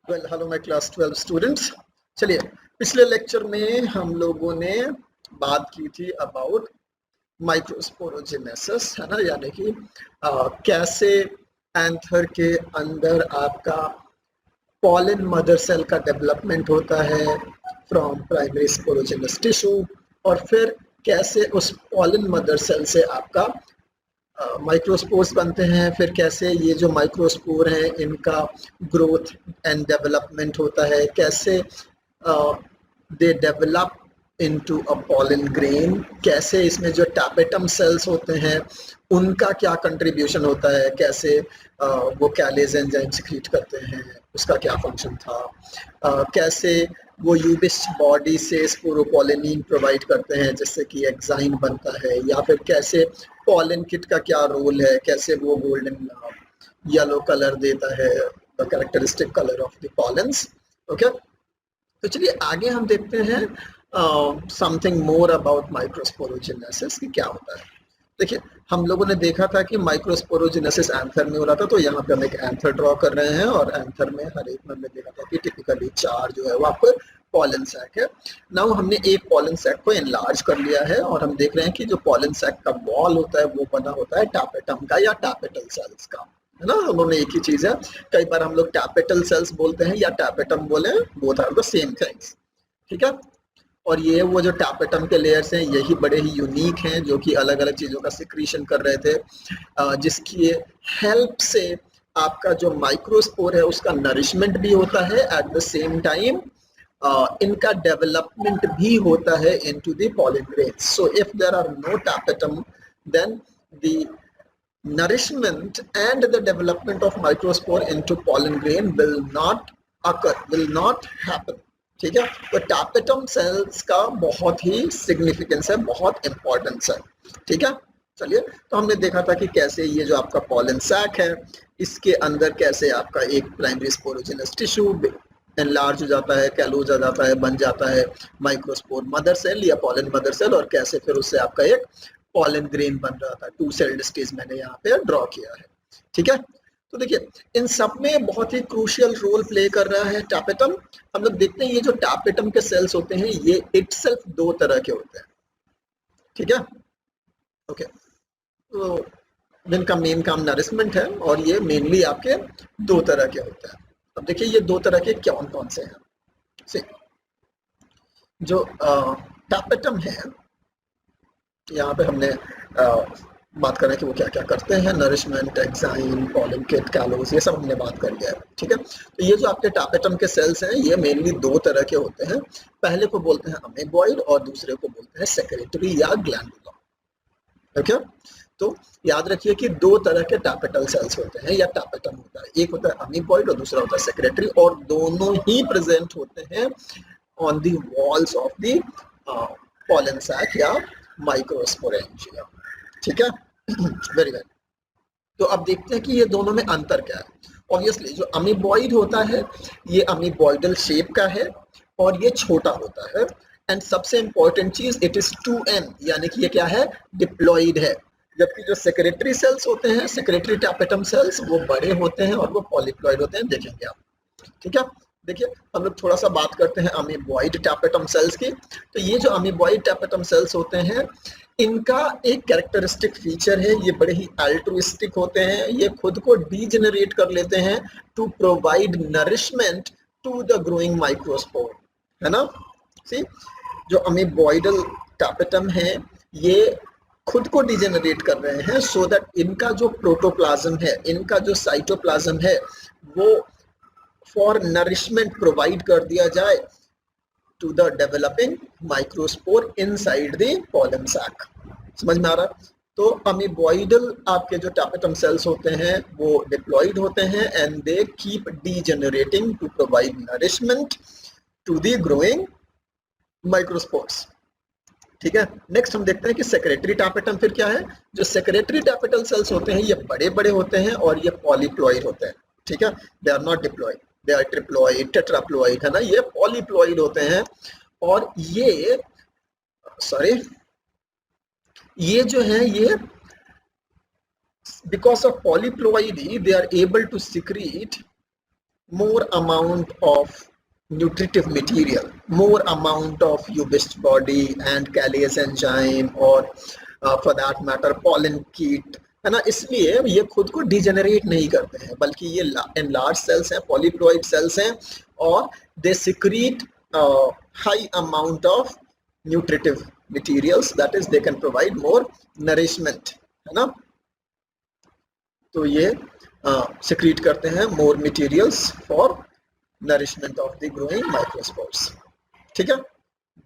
Hello my class 12 students. चलिए, पिछले lecture में हम लोगों ने बात की थी अबाउट माइक्रोस्पोरोजेनेसिस, है ना, यानी कि कैसे एंथर के अंदर आपका पॉलन मदर सेल का डेवलपमेंट होता है फ्रॉम प्राइमरी स्पोरोजेनस टिश्यू, और फिर कैसे उस पॉलन मदर सेल से आपका माइक्रोस्पोर्स बनते हैं, फिर कैसे ये जो माइक्रोस्पोर हैं इनका ग्रोथ एंड डेवलपमेंट होता है, कैसे they develop into a pollen grain, कैसे इसमें जो टैपेटम सेल्स होते हैं उनका क्या कंट्रीब्यूशन होता है, कैसे वो कैलेज एंजाइम सिक्रीट करते हैं, उसका क्या फंक्शन था, कैसे वो यूबिस बॉडी से स्पोरोपोलिनिन प्रोवाइड करते हैं जिससे कि एग्जाइम बनता है, या फिर कैसे पॉलन किट का क्या रोल है, कैसे वो गोल्डन येलो कलर देता है, the characteristic colour of the pollens. Okay, तो चलिए आगे हम देखते हैं समथिंग मोर अबाउट माइक्रोस्पोरोजेनेसिस कि क्या होता है। देखिए, हम लोगों ने देखा था कि माइक्रोस्पोरोजेनेसिस एंथर में हो रहा था, तो यहाँ पे हम एक एंथर ड्रॉ कर रहे हैं और एंथर में हर एक में हमने देखा था कि टिपिकली 4 जो है वो आपको पॉलन सैक है। नाउ हमने एक पॉलन सैक को एनलार्ज कर लिया है और हम देख रहे हैं कि जो पॉलन सैक का वॉल होता है वो बना होता है टैपेटम का या टैपेटल सेल्स का, है ना। दोनों एक ही चीज है। कई बार हम लोग टैपेटल सेल्स बोलते हैं या टैपेटम बोले, both are the same things, ठीक है। और ये वो जो टैपेटम के लेयर्स हैं यही बड़े ही यूनिक हैं जो कि अलग अलग चीज़ों का सिक्रीशन कर रहे थे, जिसकी हेल्प से आपका जो माइक्रोस्पोर है उसका नरिशमेंट भी होता है, एट द सेम टाइम इनका डेवलपमेंट भी होता है into the pollen grain. So if there are no tapetum then the nourishment and the development of microspore into pollen grain will not occur, will not happen, ठीक है। तो tapetum sales का बहुत ही significance है, बहुत इंपॉर्टेंस है, ठीक है। चलिए, तो हमने देखा था कि कैसे ये जो आपका पॉलन सैक है इसके अंदर कैसे आपका एक प्राइमरी स्पोरोजेनस टिश्यू एनलार्ज हो जाता है, कैलोज आ जाता है, बन जाता है माइक्रोस्पोर मदर सेल या पॉलन मदर सेल, और कैसे फिर उससे आपका एक पॉलन ग्रेन बन रहा था। 2 सेल्ड स्टेज मैंने यहाँ पे ड्रॉ किया है, ठीक है। तो देखिए, इन सब में बहुत ही क्रूशियल रोल प्ले कर रहा है टैपेटम। हम लोग देखते हैं ये जो टैपेटम के सेल्स होते हैं ये इटसेल्फ 2 तरह के होते हैं, ठीक है। ओके, तो जिनका मेन काम नरिशमेंट है और ये मेनली आपके 2 तरह के होते हैं। अब देखिए ये 2 तरह के कौन कौन से हैं। सी, जो टैपेटम है, यहाँ पे हमने बात करें कि वो क्या क्या करते हैं, nourishment, enzyme, pollen kit, callose, ये सब हमने बात कर लिया है, ठीक है। तो ये जो आपके टैपेटम के सेल्स हैं ये मेनली 2 तरह के होते हैं। पहले को बोलते हैं अमीबॉइड और दूसरे को बोलते हैं सेक्रेटरी या ग्लैंडुला। ओके, तो याद रखिए कि 2 तरह के टैपेटल सेल्स होते हैं या टैपेटम होता है, एक होता है अमीबॉइड और दूसरा होता है सेक्रेटरी, और दोनों ही प्रेजेंट होते हैं on the walls of the pollen sac या माइक्रोस्पोरेंजिया, ठीक है। वेरी वेल, तो अब देखते हैं कि ये दोनों में अंतर क्या है। ऑब्वियसली जो अमीबॉइड होता है ये अमीबॉइडल शेप का है और ये छोटा होता है, एंड सबसे इंपॉर्टेंट चीज इट इज 2n, यानी कि ये क्या है, डिप्लॉइड है। जबकि जो सेक्रेटरी सेल्स होते हैं, सेक्रेटरी टैपेटम सेल्स, वो बड़े होते हैं और वो पॉलीप्लॉइड होते हैं, देखेंगे आप, ठीक है। देखिए, हम लोग थोड़ा सा बात करते हैं अमीबॉइड टैपेटम सेल्स की। तो ये जो अमीबॉइड टैपेटम सेल्स होते हैं इनका एक कैरेक्टरिस्टिक फीचर है, ये बड़े ही अल्ट्रुइस्टिक होते हैं, ये खुद को डीजेनरेट कर लेते हैं to provide nourishment to the growing microspore, है ना। सी, जो अमीबॉइडल टैपेटम है ये खुद को डिजेनरेट कर रहे हैं सो दैट इनका जो प्रोटोप्लाज्म है, इनका जो साइटोप्लाज्म है, वो फॉर नरिशमेंट प्रोवाइड कर दिया जाए to the developing microspore inside the pollen sac. समझ में आ रहा है। तो अमीबॉइडल आपके जो टैपेटम सेल्स होते हैं वो डिप्लॉइड होते हैं and they keep degenerating to provide nourishment to the growing microspores, ठीक है। नेक्स्ट हम देखते हैं कि सेक्रेटरी टैपेटम फिर क्या है। जो सेक्रेटरी टैपेटल सेल्स होते हैं ये बड़े बड़े होते हैं और ये पॉलीप्लॉइड होते हैं, ठीक है। They are not diploid, they are triploid, tetraploid, है ना, ये पॉलीप्लॉइड होते हैं। और ये ये जो है ये because of polyploidy they are able to secrete more amount of nutritive material, more amount of yeast body and callase enzyme or for that matter pollen kit, है ना। इसलिए ये खुद को डिजेनरेट नहीं करते हैं, बल्कि ये enlarged cells हैं, polyploid cells हैं, और they secrete high amount of nutritive materials, that is they can provide more nourishment, है ना। तो ये secrete करते हैं more materials for nourishment of the growing microspores, ठीक है।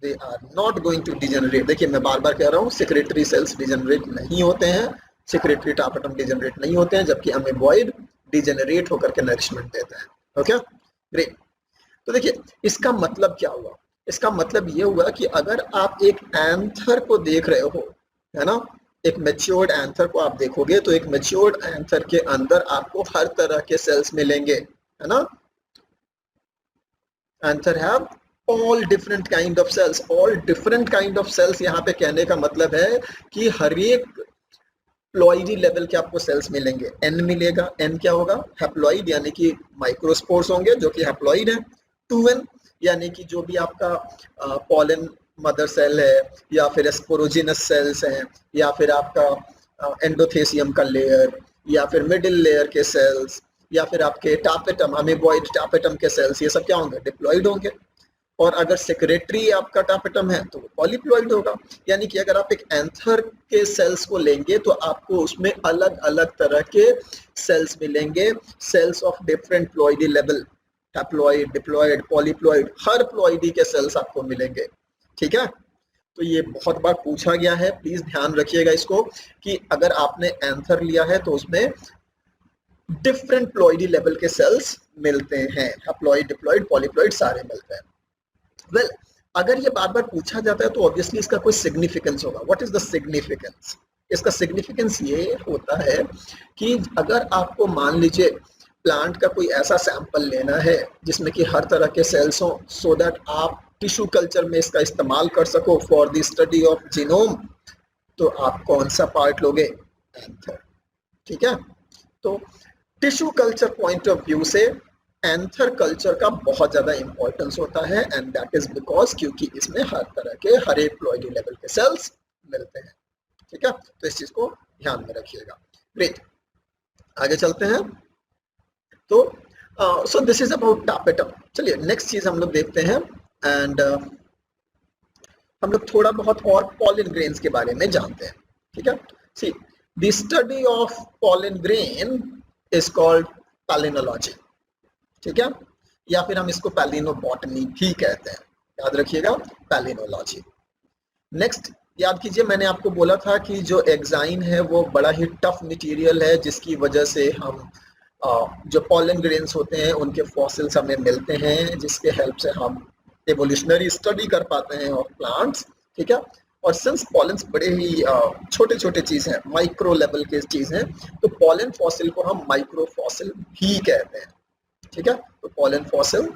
they are not going to degenerate। देखिए मैं बार बार कह रहा हूँ, secretory cells degenerate नहीं होते हैं, secretory tapetum degenerate नहीं होते हैं, जबकि amoeboid degenerate होकर के nourishment देते हैं। Okay great. तो देखिए इसका मतलब क्या हुआ, इसका मतलब ये हुआ कि अगर आप एक एंथर को देख रहे हो, है ना, एक मैच्योर्ड एंथर को आप देखोगे तो एक मैच्योर्ड एंथर के अंदर आपको हर तरह के सेल्स मिलेंगे, है ना। Anther have all different kind of cells, all different kind of cells। यहाँ पे कहने का मतलब है कि हर एक प्लॉइडी लेवल के आपको सेल्स मिलेंगे। एन मिलेगा, एन क्या होगा, हैप्लॉइड यानी कि माइक्रोस्पोर्स होंगे जो कि हैप्लॉइड है। 2n यानी कि जो भी आपका पॉलन मदर सेल है, या फिर स्पोरोजिनस सेल्स हैं, या फिर आपका एंडोथेसियम का लेयर, या फिर मिडिल लेयर के सेल्स, या फिर आपके टापेटम, अमीबॉइड टापेटम के सेल्स, ये सब क्या होंगे, डिप्लॉइड होंगे। और अगर सेक्रेटरी आपका टापेटम है तो पॉलीप्लॉइड होगा। यानी कि अगर आप एक एंथर के सेल्स को लेंगे तो आपको उसमें अलग अलग तरह के सेल्स मिलेंगे, cells of different ploidy level, haploid, diploid, polyploid, हर प्लॉइडी के सेल्स आपको मिलेंगे, ठीक है। तो ये बहुत बार पूछा गया है, प्लीज ध्यान रखिएगा इसको, कि अगर आपने एंथर लिया है तो उसमें डिफरेंट प्लॉइडी लेवल के सेल्स मिलते हैं, हैप्लॉइड, डिप्लॉइड, पॉलीप्लॉइड सारे मिलते हैं। वेल अगर ये बार बार पूछा जाता है तो ऑब्वियसली इसका कोई सिग्निफिकेंस होगा। What is the significance? इसका सिग्निफिकेंस ये होता है कि अगर आपको मान लीजिए प्लांट का कोई ऐसा सैंपल लेना है जिसमें कि हर तरह के सेल्स हों, सो दैट आप टिश्यू कल्चर में इसका इस्तेमाल कर सको for the study of genome, तो आप कौन सा पार्ट लोगे, एंथर, ठीक है। तो tissue culture point of view से एंथर कल्चर का बहुत ज्यादा इंपॉर्टेंस होता है, एंड दैट इज बिकॉज क्योंकि इसमें हर तरह के हर एक प्लॉइडी लेवल के सेल्स मिलते हैं, ठीक है। तो इस चीज को ध्यान में रखिएगा। ग्रेट, आगे चलते हैं। तो सो दिस इज अबाउट टापेटम। चलिए नेक्स्ट चीज हम लोग देखते हैं, एंड हम लोग थोड़ा बहुत और पॉलन ग्रेन्स के बारे में जानते हैं, ठीक है। See the study of pollen grain is called palynology, ठीक है, या फिर हम इसको पैलिनोबॉटनी भी कहते हैं, याद रखिएगा, पैलिनोलॉजी। नेक्स्ट याद कीजिए, मैंने आपको बोला था कि जो एक्साइन है वो बड़ा ही टफ मटेरियल है, जिसकी वजह से हम जो पॉलन ग्रेन्स होते हैं उनके फॉसिल्स हमें मिलते हैं, जिसके हेल्प से हम एवोल्यूशनरी स्टडी कर पाते हैं ऑफ प्लांट्स, ठीक है। और सिंस पॉलन्स बड़े ही छोटे छोटे चीज हैं, माइक्रो लेवल के चीज हैं, तो पॉलन फॉसिल को हम माइक्रो फॉसिल भी कहते हैं, ठीक है। तो pollen fossil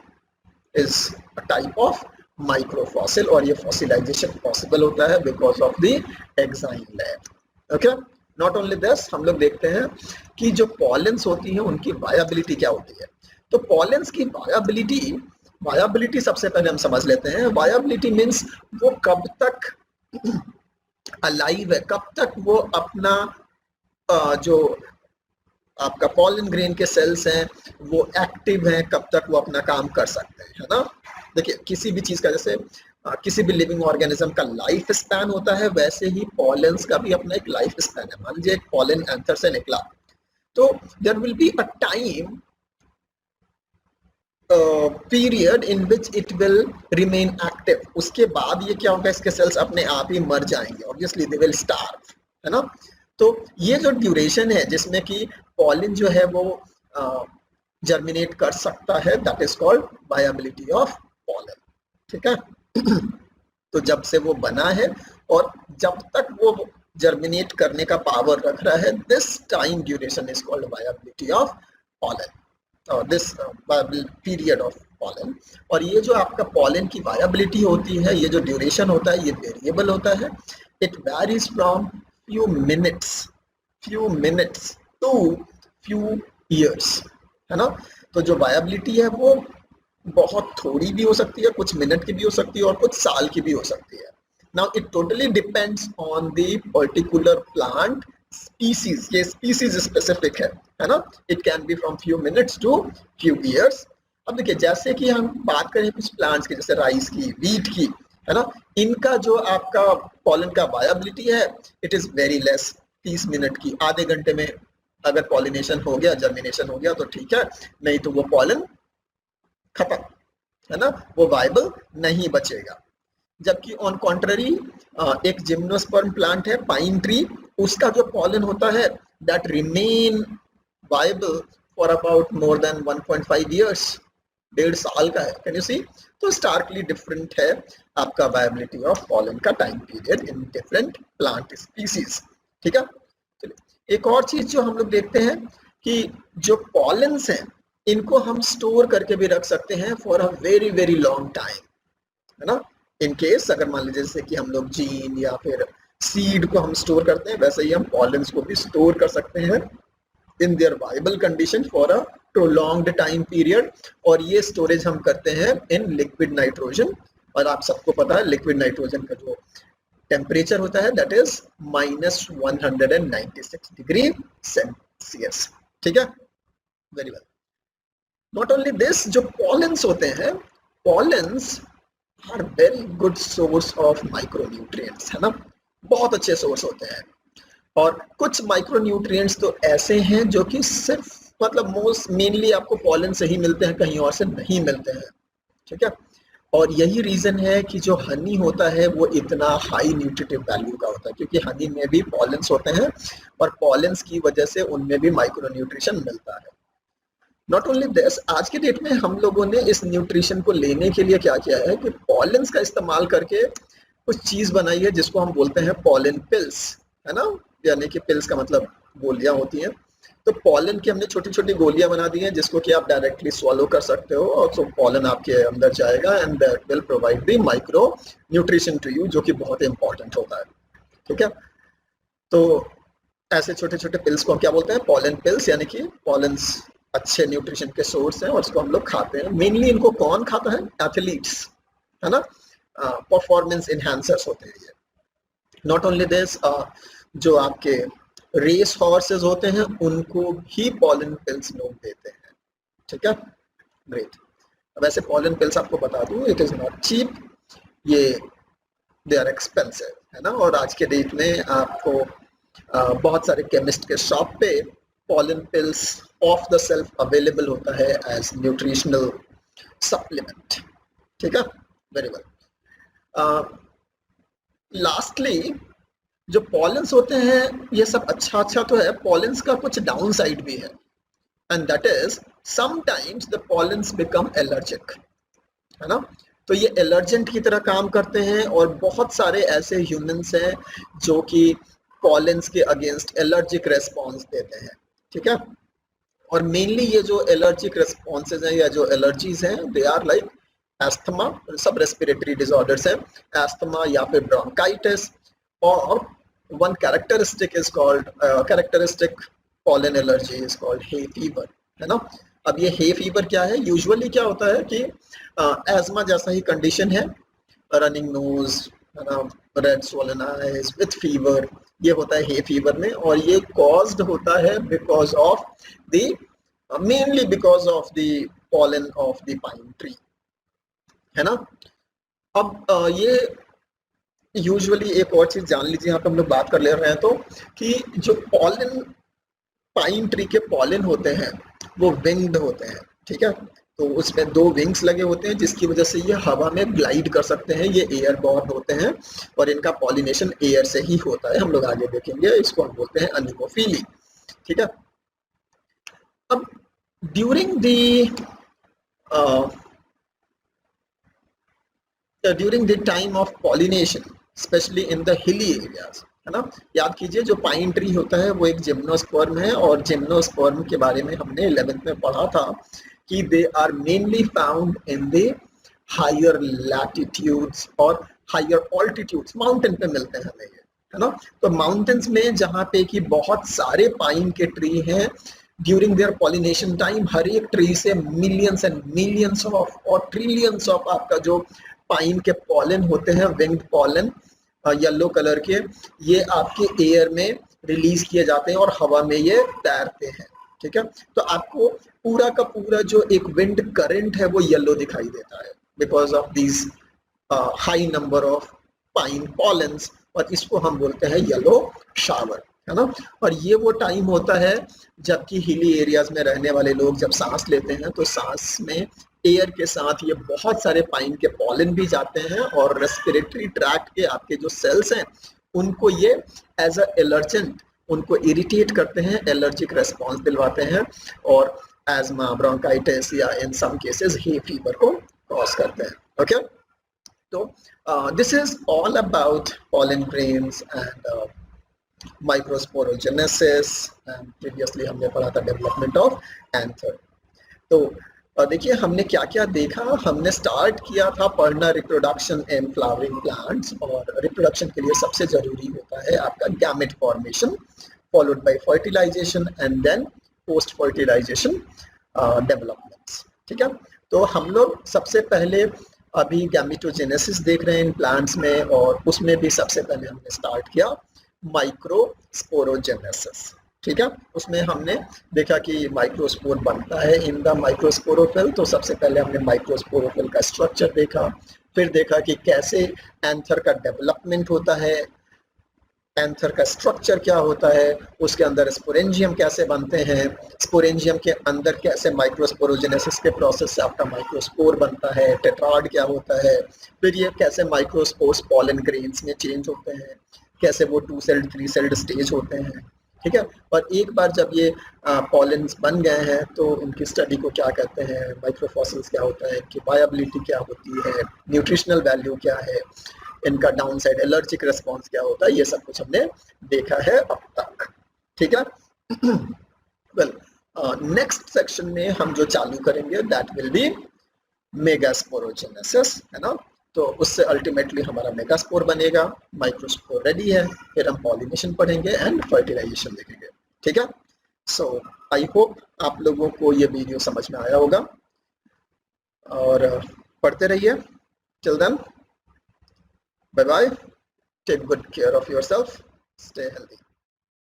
is a type of micro fossil, और ये फॉसिलाइजेशन पॉसिबल होता है because of the exine layer. Okay, not only this, हम लोग देखते हैं कि जो पॉलन्स होती हैं उनकी वायबिलिटी क्या होती है। तो पॉलन्स की वायबिलिटी सबसे पहले हम समझ लेते हैं। वायबिलिटी मीन्स वो कब तक अलाइव है, कब तक वो अपना जो आपका पॉलन ग्रेन के सेल्स हैं वो एक्टिव हैं, कब तक वो अपना काम कर सकते हैं, है ना। देखिए किसी भी चीज का, जैसे किसी भी लिविंग ऑर्गेनिज्म का लाइफ स्पैन होता है, वैसे ही पॉलन्स का भी अपना एक लाइफ स्पैन है। मान लीजिए एक पॉलन एंथर से निकला, तो there will be a time period in which it will remain active. उसके बाद ये क्या होगा, इसके सेल्स अपने आप ही मर जाएंगे, ऑब्वियसली दे विल स्टार्व, है ना। तो ये जो ड्यूरेशन है जिसमें कि पॉलन जो है वो जर्मिनेट कर सकता है, that is called viability of pollen, ठीक है। तो जब से वो बना है और जब तक वो जर्मिनेट करने का पावर रख रहा है, this time duration is called viability of pollen, this period of pollen. और ये जो आपका पॉलन की वायबिलिटी होती है, ये जो ड्यूरेशन होता है, ये वेरिएबल होता है। It varies from few minutes to few years, है ना। तो जो वायबिलिटी है वो बहुत थोड़ी भी हो सकती है, कुछ मिनट की भी हो सकती है और कुछ साल की भी हो सकती है। Now it totally depends on the particular plant species, ये स्पीसीज स्पेसिफिक है ना। It can be from few minutes to few years. अब देखिए जैसे कि हम बात करें कुछ प्लांट्स की, जैसे राइस की, वीट की, है ना, इनका जो आपका पॉलन का वायबिलिटी है it is very less, 30 minute की, आधे घंटे में अगर पॉलिनेशन हो गया, जर्मिनेशन हो गया तो ठीक है, नहीं तो वो पॉलन खत्म, है ना, वो वायबल नहीं बचेगा। जबकि ऑन कॉन्ट्ररी एक जिम्नोस्पर्म प्लांट है पाइन ट्री, उसका जो पॉलन होता है that remain viable for about more than 1.5 years, 1.5 साल का है। Can you see? तो स्टार्कली डिफरेंट है आपका वायबिलिटी ऑफ पॉलन का time period in different plant species. ठीक है, चलिए एक और चीज जो हम लोग देखते हैं कि जो पॉलन्स हैं इनको हम स्टोर करके भी रख सकते हैं for a very very long time, है ना। इन केस अगर मान लीजिए जैसे कि हम लोग जीन या फिर सीड को हम स्टोर करते हैं, वैसे ही हम पॉलन्स को भी स्टोर कर सकते हैं in their viable condition for a prolonged time period. और ये स्टोरेज हम करते हैं इन लिक्विड नाइट्रोजन, और आप सबको पता है लिक्विड नाइट्रोजन का जो टेम्परेचर होता है दैट इज -196 डिग्री सेल्सियस। ठीक है, very well. Not only this, जो पॉलन्स होते हैं, pollens are very good source of micronutrients, है ना, बहुत अच्छे सोर्स होते हैं। और कुछ माइक्रोन्यूट्रिएंट्स तो ऐसे हैं जो कि सिर्फ मतलब मोस्ट मेनली आपको पॉलन से ही मिलते हैं, कहीं और से नहीं मिलते हैं। ठीक है, और यही रीजन है कि जो हनी होता है वो इतना हाई न्यूट्रिटिव वैल्यू का होता है, क्योंकि हनी में भी पॉलन्स होते हैं और पॉलन्स की वजह से उनमें भी माइक्रोन्यूट्रिशन मिलता है। नॉट ओनली दिस, आज के डेट में हम लोगों ने इस न्यूट्रिशन को लेने के लिए क्या किया है कि पॉलन्स का इस्तेमाल करके कुछ चीज बनाई है जिसको हम बोलते हैं पॉलन पिल्स, है ना, यानी कि पिल्स का मतलब गोलियां होती हैं। तो पॉलन की हमने छोटी छोटी गोलियां बना दी हैं जिसको कि आप डायरेक्टली स्वॉलो कर सकते हो, और तो पॉलन आपके अंदर जाएगा and that will provide the micro nutrition to you, जो कि बहुत इंपॉर्टेंट होता है। ठीक है, तो ऐसे छोटे छोटे पिल्स को हम क्या बोलते हैं? पॉलन पिल्स, यानी कि पॉलन्स अच्छे न्यूट्रिशन के सोर्स हैं और इसको हम लोग खाते हैं। मेनली इनको कौन खाता है? एथलीट्स, है ना, परफॉर्मेंस इनहैंसर्स होते हैं ये। नॉट ओनली दिस, जो आपके रेस हॉर्सेस होते हैं उनको भी पॉलन पिल्स लोग देते हैं। ठीक है, ग्रेट। वैसे पॉलन पिल्स आपको बता दूं, इट इज नॉट चीप, ये दे आर एक्सपेंसिव, है ना। और आज के डेट में आपको बहुत सारे केमिस्ट के शॉप पे pollen pills of the self available होता है एज न्यूट्रिशनल सप्लीमेंट। ठीक है, वेरी वेल। लास्टली, जो पॉलन्स होते हैं ये सब अच्छा तो है, पॉलन्स का कुछ डाउन साइड भी है, and that is sometimes the pollens become allergic, है ना। तो ये एलर्जेंट की तरह काम करते हैं और बहुत सारे ऐसे ह्यूमंस हैं जो कि पॉलन्स के अगेंस्ट एलर्जिक रेस्पॉन्स देते हैं। ठीक है, और मेनली ये जो एलर्जिक रेस्पॉन्सेज हैं या जो एलर्जीज हैं दे आर लाइक एस्थमा, सब रेस्पिरेटरी डिसऑर्डर्स हैं, एस्थमा या फिर ब्रोंकाइटिस, और one characteristic is called characteristic pollen allergy is called hay fever, है ना। अब ये हे फीवर क्या है? यूजुअली क्या होता है कि एस्मा जैसा ही कंडीशन है, रनिंग नोज, है ना, red swollen eyes with fever, ये होता है हे फीवर में, और ये कॉज्ड होता है because of the mainly because of the pollen of the pine tree, है ना। अब ये यूजुअली एक और चीज जान लीजिए, यहाँ पे हम लोग बात कर ले रहे हैं तो, कि जो पॉलन पाइन ट्री के पॉलन होते हैं वो विंग्ड होते हैं। ठीक है, तो उसमें 2 विंग्स लगे होते हैं जिसकी वजह से ये हवा में ग्लाइड कर सकते हैं, ये एयर बॉर्न होते हैं और इनका पॉलिनेशन एयर से ही होता है। हम लोग आगे देखेंगे, इसको हम बोलते हैं अनिमोफिली। ठीक है, अब during the time of pollination specially in the hilly areas, है ना, याद कीजिए जो पाइन ट्री होता है वो एक जिम्नोस्पर्म है, और जिम्नोस्पर्म के बारे में हमने 11th में पढ़ा था कि they are mainly found in the higher latitudes और हायर ऑल्टीट्यूड्स, माउंटेन पे मिलते हैं हमें ये, है ना। तो माउंटेन्स में जहाँ पे कि बहुत सारे पाइन के ट्री हैं ड्यूरिंग देयर पॉलिनेशन टाइम हर एक ट्री से मिलियंस एंड मिलियंस ऑफ और ट्रिलियंस ऑफ आपका जो पाइन के पॉलन होते हैं, विंग्ड पॉलन येलो कलर के, ये आपके एयर में रिलीज किए जाते हैं और हवा में ये तैरते हैं। ठीक है, तो आपको पूरा का पूरा जो एक विंड करंट है वो येलो दिखाई देता है because of these high number of pine pollens, और इसको हम बोलते हैं येलो शावर, है ना। और ये वो टाइम होता है जबकि हिली एरियाज में रहने वाले लोग जब सांस लेते हैं तो सांस में एयर के साथ ये बहुत सारे पाइन के पॉलन भी जाते हैं और रेस्पिरेटरी ट्रैक्ट के आपके जो सेल्स हैं उनको ये एज अ एलर्जेंट उनको इरिटेट करते हैं, एलर्जिक रेस्पॉन्स दिलवाते हैं और एजमा, ब्रोंकाइटिस या इन सम केसेस हे फीवर को कॉज करते हैं। ओके, तो this is all about pollen grains and microsporogenesis, and previously हमने पढ़ा था डेवलपमेंट ऑफ एंथर। तो देखिए हमने क्या क्या देखा। हमने स्टार्ट किया था पढ़ना रिप्रोडक्शन इन फ्लावरिंग प्लांट्स, और रिप्रोडक्शन के लिए सबसे जरूरी होता है आपका gamete formation followed by fertilisation and then post fertilisation developments. ठीक है, तो हम लोग सबसे पहले अभी गैमेटोजेनेसिस देख रहे हैं इन प्लांट्स में, और उसमें भी सबसे पहले हमने स्टार्ट किया माइक्रोस्पोरोजेनेसिस। ठीक है, उसमें हमने देखा कि माइक्रोस्पोर बनता है इन द माइक्रोस्पोरोफिल। तो सबसे पहले हमने माइक्रोस्पोरोफिल का स्ट्रक्चर देखा, फिर देखा कि कैसे एंथर का डेवलपमेंट होता है, एंथर का स्ट्रक्चर क्या होता है, उसके अंदर स्पोरेंजियम कैसे बनते हैं, स्पोरेंजियम के अंदर कैसे माइक्रोस्पोरोजेनेसिस के प्रोसेस से आपका माइक्रोस्पोर बनता है, टेट्राड क्या होता है, फिर ये कैसे माइक्रोस्पोर्स पॉलन ग्रेन्स में चेंज होते हैं, कैसे वो 2 सेल्ड 3 सेल्ड स्टेज होते हैं। ठीक है, और एक बार जब ये पॉलेंस बन गए हैं तो उनकी स्टडी को क्या कहते हैं, माइक्रोफॉसिल्स क्या होता है, इनकी वायबिलिटी क्या होती है, न्यूट्रिशनल वैल्यू क्या है, इनका डाउन साइड एलर्जिक रिस्पॉन्स क्या होता है, ये सब कुछ हमने देखा है अब तक। ठीक है, वेल नेक्स्ट सेक्शन में हम जो चालू करेंगे दैट विल बी मेगास्पोरोजेनेसिस, है ना। तो उससे अल्टीमेटली हमारा मेगास्पोर बनेगा, माइक्रोस्पोर रेडी है, फिर हम पॉलिनेशन पढ़ेंगे एंड फर्टिलाइजेशन देखेंगे। ठीक है, सो आई होप आप लोगों को ये वीडियो समझ में आया होगा, और पढ़ते रहिए। Till then, bye bye, take good care of yourself, stay healthy.